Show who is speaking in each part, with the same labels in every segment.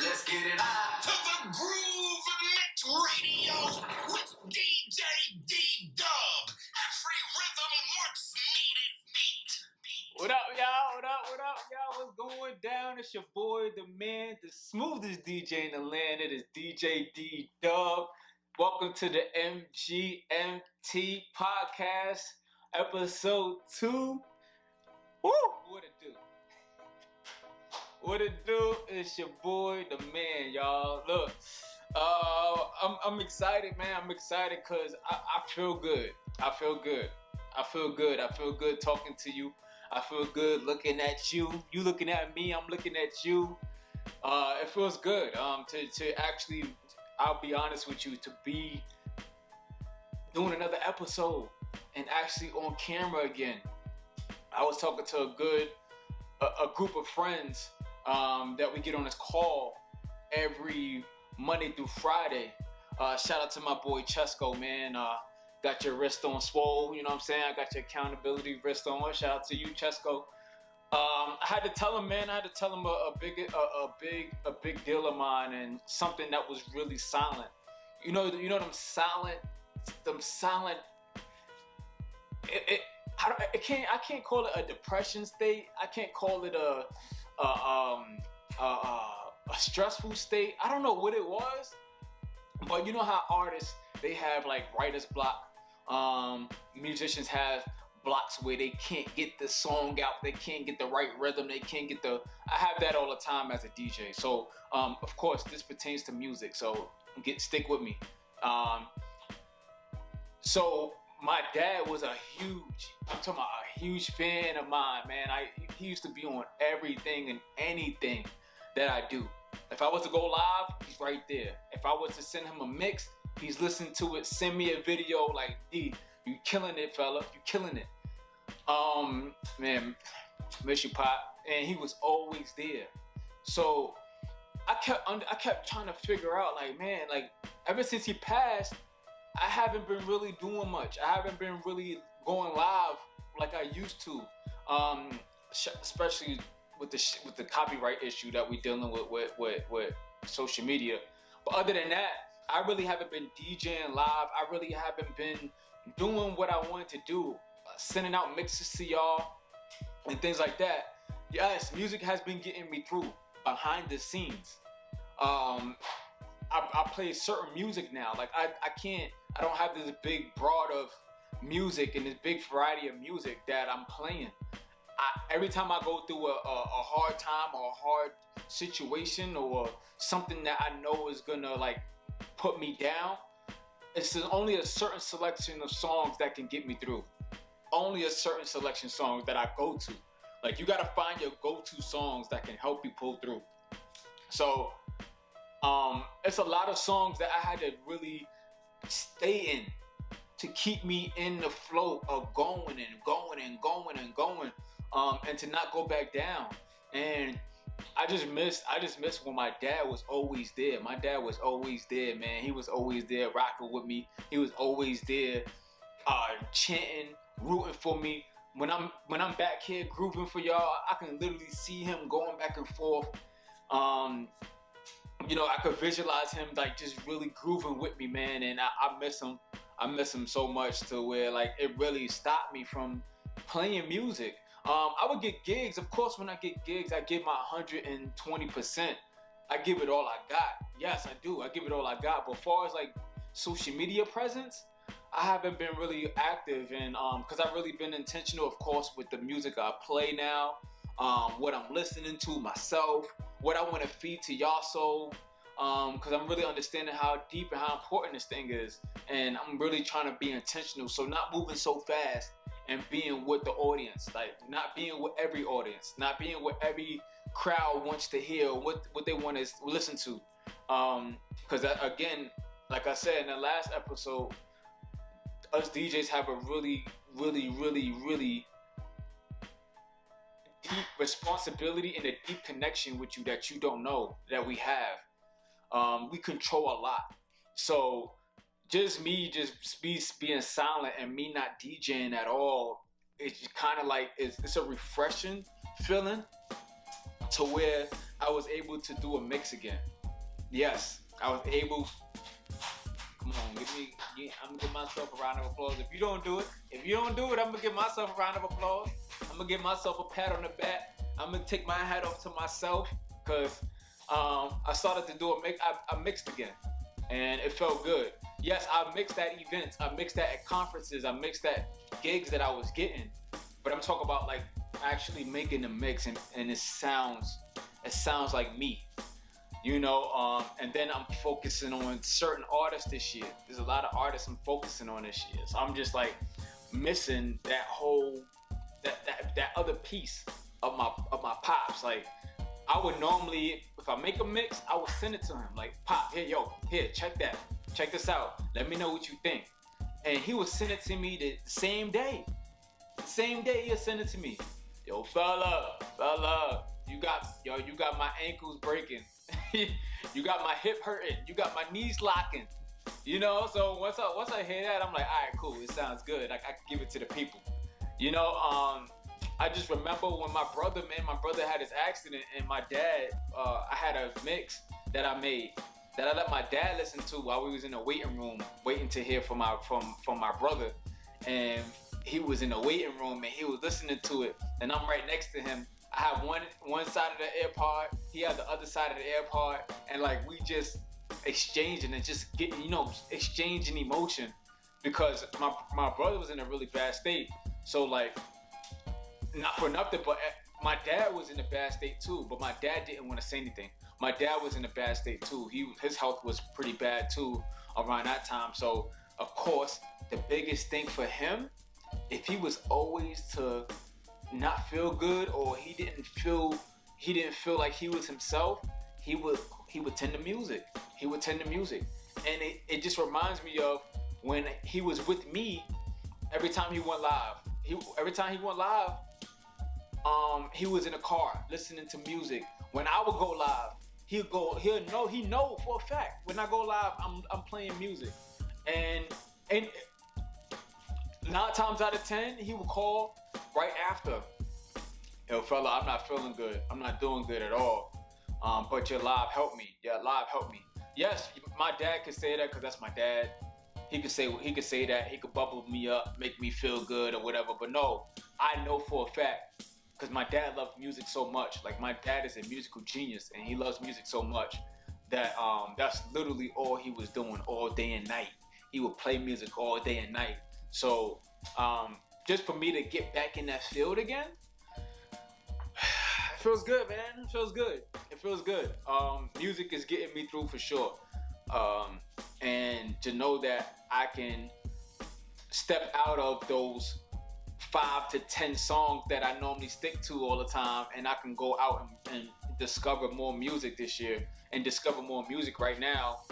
Speaker 1: Let's get it on. To the Groove Mix Radio with DJ D-Dub. Every rhythm works needed beat.
Speaker 2: What up, y'all? What up, y'all? What's going down? It's your boy, the man, the smoothest DJ in the land. It is DJ D-Dub. Welcome to the MGMT podcast, episode 2. Woo! What it do? What it do? It's your boy, the man, y'all. Look, I'm excited, man. I'm excited because I feel good. I feel good talking to you. I feel good looking at you. You looking at me. I'm looking at you. It feels good to actually, I'll be honest with you, to be doing another episode and actually on camera again. I was talking to a group of friends that we get on this call every Monday through Friday. Shout out to my boy Chesco, man. Got your wrist on swole, you know what I'm saying? I got your accountability wrist on. Shout out to you, Chesco. I had to tell him, man. I had to tell him a big deal of mine and something that was really silent. You know them silent. I can't call it a depression state. I can't call it a stressful state. I don't know what it was, but you know how artists, they have like writer's block. Musicians have blocks where they can't get the song out, they can't get the right rhythm, I have that all the time as a DJ. So of course this pertains to music, so stick with me. So my dad was a huge fan of mine, man. He used to be on everything and anything that I do. If I was to go live, he's right there. If I was to send him a mix, he's listening to it. Send me a video like, D, you killing it, fella. You killing it. Man, miss you, Pop. And he was always there. So I kept trying to figure out, like, man, like, ever since he passed, I haven't been really doing much. I haven't been really going live like I used to, especially with the copyright issue that we're dealing with social media. But other than that, I really haven't been DJing live. I really haven't been doing what I wanted to do, sending out mixes to y'all and things like that. Yes, music has been getting me through behind the scenes. I play certain music now. Like I don't have this big broad of music and this big variety of music that I'm playing. Every time I go through a hard time or a hard situation or something that I know is gonna like put me down, it's only a certain selection of songs that can get me through. Only a certain selection of songs that I go to. Like, you gotta find your go-to songs that can help you pull through. So it's a lot of songs that I had to really stay in to keep me in the flow of going and to not go back down. And I just miss when my dad was always there. My dad was always there, man. He was always there rocking with me. He was always there chanting, rooting for me. When I'm back here grooving for y'all, I can literally see him going back and forth. I could visualize him like just really grooving with me, man. And I miss him. I miss him so much to where like it really stopped me from playing music. I would get gigs. Of course, when I get gigs, I give my 120%. I give it all I got. Yes, I do. I give it all I got. But as far as like social media presence, I haven't been really active, and because I've really been intentional, of course, with the music I play now, what I'm listening to myself, what I want to feed to y'all soul, because I'm really understanding how deep and how important this thing is, and I'm really trying to be intentional. So not moving so fast and being with the audience, like not being with every audience, not being with every crowd wants to hear, what they want to listen to. Because again, like I said in the last episode, us DJs have a really, really, really, really deep responsibility and a deep connection with you that you don't know that we have. We control a lot. So just me being silent and me not DJing at all, it's kind of like it's a refreshing feeling to where I was able to do a mix again. Yes, I was able. Come on, I'm gonna give myself a round of applause. If you don't do it, I'm gonna give myself a round of applause. I'm gonna give myself a pat on the back. I'm gonna take my hat off to myself because I started to do a mix. I mixed again, and it felt good. Yes, I mixed at events. I mixed that at conferences. I mixed at gigs that I was getting. But I'm talking about like actually making the mix, and it sounds like me. You know, and then I'm focusing on certain artists this year. There's a lot of artists I'm focusing on this year. So I'm just like missing that whole that other piece of my pops. Like I would normally, if I make a mix, I would send it to him. Like, Pop, here, check that. Check this out. Let me know what you think. And he would send it to me the same day. The same day he'll send it to me. Yo, fella, you got my ankles breaking. You got my hip hurting. You got my knees locking. You know, so once I hear that, I'm like, all right, cool. It sounds good. I can give it to the people. You know, I just remember when my brother had his accident, and my dad, I had a mix that I made that I let my dad listen to while we was in the waiting room, waiting to hear from my brother. And he was in the waiting room and he was listening to it, and I'm right next to him. I had one side of the AirPod, he had the other side of the AirPod, and like we just exchanging and just getting, exchanging emotion, because my brother was in a really bad state. So like, not for nothing, but my dad was in a bad state too, but my dad didn't want to say anything. My dad was in a bad state too. His health was pretty bad too around that time. So of course, the biggest thing for him, if he was always to not feel good, or he didn't feel like he was himself, he would tend to music. He would tend to music. And it just reminds me of when he was with me every time he went live. He was in a car listening to music. When I would go live, he know for a fact when I go live, I'm playing music. And 9 times out of 10, he would call right after. Yo, fella, I'm not feeling good. I'm not doing good at all. But your live helped me. Yes, my dad could say that because that's my dad. He could say that. He could bubble me up, make me feel good or whatever. But no, I know for a fact, because my dad loved music so much. Like, my dad is a musical genius, and he loves music so much that that's literally all he was doing all day and night. He would play music all day and night. So just for me to get back in that field again, it feels good, man. It feels good. Music is getting me through for sure. And to know that I can step out of those 5 to 10 songs that I normally stick to all the time, and I can go out and discover more music this year and discover more music right now.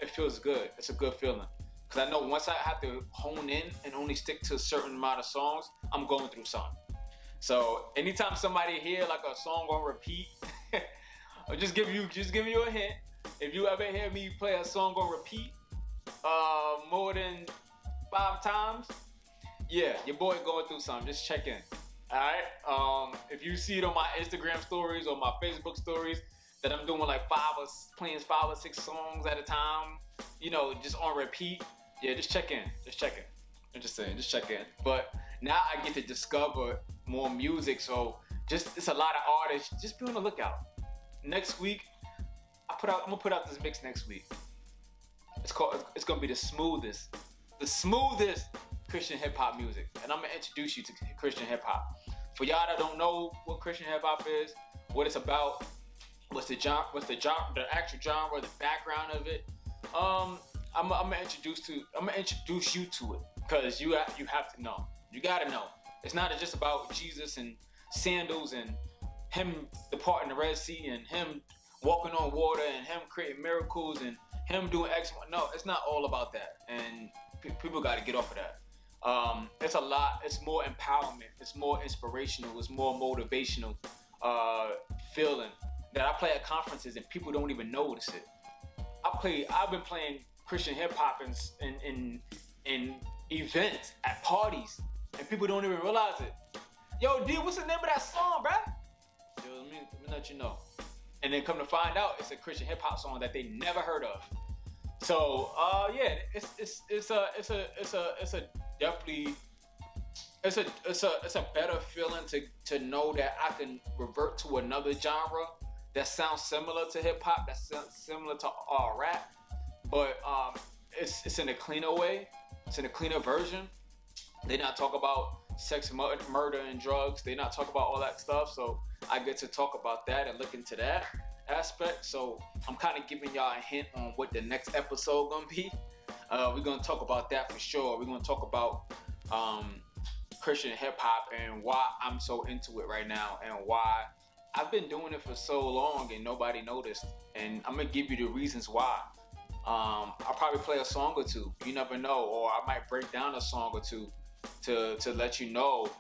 Speaker 2: It feels good. It's a good feeling. Because I know once I have to hone in and only stick to a certain amount of songs, I'm going through something. So anytime somebody hear like a song on repeat, I'll just give you a hint. If you ever hear me play a song on repeat more than 5 times, yeah, your boy going through something. Just check in. Alright? If you see it on my Instagram stories or my Facebook stories that I'm doing like playing 5 or 6 songs at a time, just on repeat, yeah, just check in. I'm just saying, just check in. But now I get to discover more music, so it's a lot of artists. Just be on the lookout. Next week, I'm gonna put out this mix next week. It's gonna be the smoothest Christian hip hop music, and I'm gonna introduce you to Christian hip hop. For y'all that don't know what Christian hip hop is, what it's about, what's the actual genre, the background of it, I'm gonna introduce you to it, because you have to know. You gotta know. It's not just about Jesus and sandals and him departing the Red Sea and him walking on water and him creating miracles and him doing X. No, it's not all about that. And people got to get off of that. It's a lot. It's more empowerment. It's more inspirational. It's more motivational feeling that I play at conferences and people don't even notice it. I've been playing Christian hip hop in events at parties, and people don't even realize it. Yo, D, what's the name of that song, bruh? Yo, let me let you know. and then come to find out it's a Christian hip hop song that they never heard of. So yeah, it's a definitely it's a better feeling to know that I can revert to another genre that sounds similar to hip hop, that sounds similar to rap, but it's in a cleaner way. It's in a cleaner version. They not talk about sex, murder, and drugs. They not talk about all that stuff. So I get to talk about that and look into that aspect. So I'm kind of giving y'all a hint on what the next episode gonna be. We're gonna talk about that for sure. We're gonna talk about Christian hip hop and why I'm so into it right now and why I've been doing it for so long and nobody noticed. And I'm gonna give you the reasons why. I'll probably play a song or two. You never know, or I might break down a song or two to let you know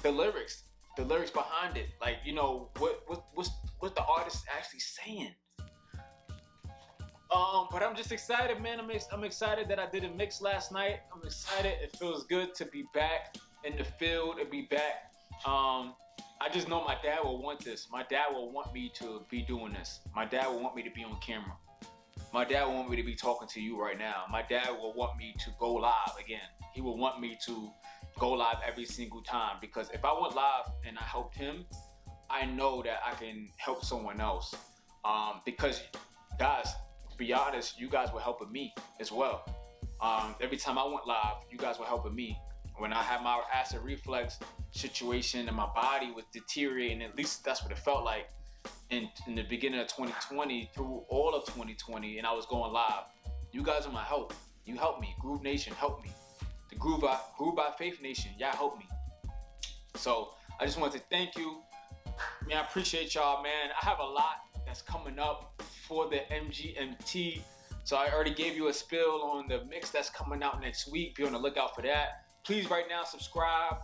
Speaker 2: the lyrics behind it. Like, you know, what the artist is actually saying. But I'm just excited, man. I'm excited that I did a mix last night. I'm excited. It feels good to be back in the field and be back. I just know my dad will want this. My dad will want me to be doing this. My dad will want me to be on camera. My dad will want me to be talking to you right now. My dad will want me to go live again. He will want me to go live every single time, because if I went live and I helped him, I know that I can help someone else. Because guys, to be honest, you guys were helping me as well. Every time I went live, you guys were helping me. When I had my acid reflux situation and my body was deteriorating, at least that's what it felt like in the beginning of 2020 through all of 2020, and I was going live. You guys are my help. You helped me. Groove Nation helped me. The Groove by Faith Nation, y'all helped me. So I just want to thank you. Man, I appreciate y'all, man. I have a lot that's coming up for the MGMT. So I already gave you a spill on the mix that's coming out next week. Be on the lookout for that. Please right now subscribe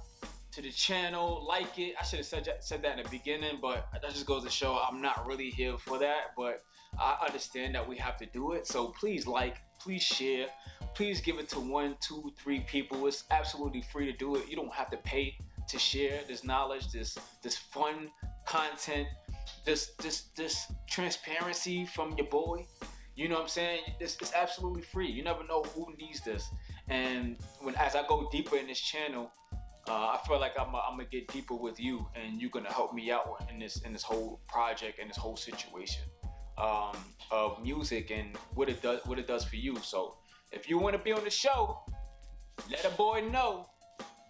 Speaker 2: to the channel, like it. I should have said that in the beginning, but that just goes to show I'm not really here for that. But I understand that we have to do it. So please like, please share, please give it to 1, 2, 3 people. It's absolutely free to do it. You don't have to pay to share this knowledge, this fun content, this transparency from your boy. You know what I'm saying? It's absolutely free. You never know who needs this. And as I go deeper in this channel, I feel like I'm gonna get deeper with you, and you're gonna help me out in this whole project and this whole situation of music and what it does for you. So if you want to be on the show, let a boy know,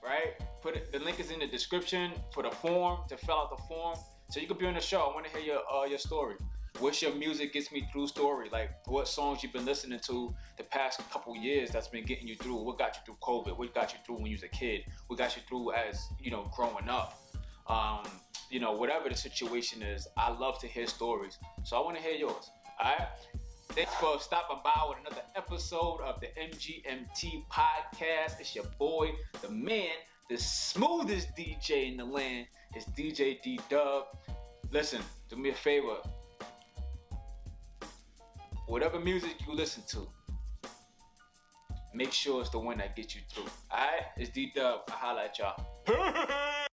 Speaker 2: right? The link is in the description for the form to fill out the form, so you can be on the show. I want to hear your story. What's your music gets me through story? Like, what songs you've been listening to the past couple years that's been getting you through? What got you through COVID? What got you through when you was a kid? What got you through as, you know, growing up? You know, whatever the situation is, I love to hear stories. So I want to hear yours. All right? Thanks for stopping by with another episode of the MGMT podcast. It's your boy, the man, the smoothest DJ in the land. It's DJ D-Dub. Listen, do me a favor. Whatever music you listen to, make sure it's the one that gets you through. Alright? It's D-Dub. I holla at y'all.